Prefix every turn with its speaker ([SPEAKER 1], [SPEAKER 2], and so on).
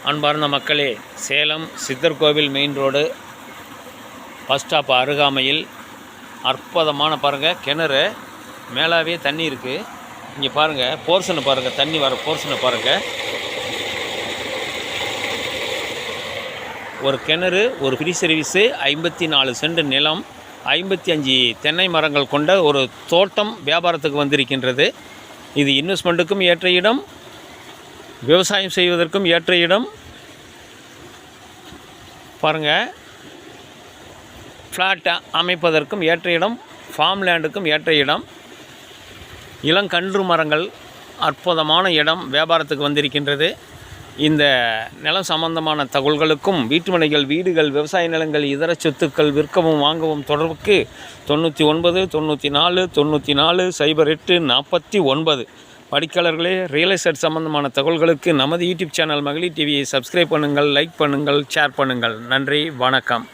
[SPEAKER 1] அன்பார்ந்த மக்களே, சேலம் சித்தர் கோவில் மெயின் ரோடு பஸ் ஸ்டாப் அருகாமையில் அற்புதமான பாருங்கள் கிணறு. மேலாவே தண்ணி இருக்குது. இங்கே பாருங்கள் போர்ஷனை பாருங்கள், தண்ணி வர போர்ஷனை பாருங்கள். ஒரு கிணறு, ஒரு ஃப்ரீ சர்வீஸு, 54 சென்ட் நிலம், 55 தென்னை மரங்கள் கொண்ட ஒரு தோட்டம் வியாபாரத்துக்கு வந்திருக்கின்றது. இது இன்வெஸ்ட்மெண்ட்டுக்கும் ஏற்ற இடம், விவசாயம் செய்வதற்கும் ஏற்ற இடம். பாருங்கள், ஃப்ளாட் அமைப்பதற்கும் ஏற்ற இடம், ஃபார்ம் லேண்டுக்கும் ஏற்ற இடம். இளங்கன்று மரங்கள், அற்புதமான இடம் வியாபாரத்துக்கு வந்திருக்கின்றது. இந்த நிலம் சம்பந்தமான தகவல்களுக்கும் வீட்டுமனைகள், வீடுகள், விவசாய நிலங்கள், இதர சொத்துக்கள் விற்கவும் வாங்கவும் தொடர்புக்கு 99 94 94 08 49. படிக்காளர்களே, ரியல் எஸ்டேட் சம்பந்தமான தகவல்களுக்கு நமது யூடியூப் சேனல் மகளிர் டிவியை சப்ஸ்கிரைப் பண்ணுங்கள், லைக் பண்ணுங்கள், ஷேர் பண்ணுங்கள். நன்றி, வணக்கம்.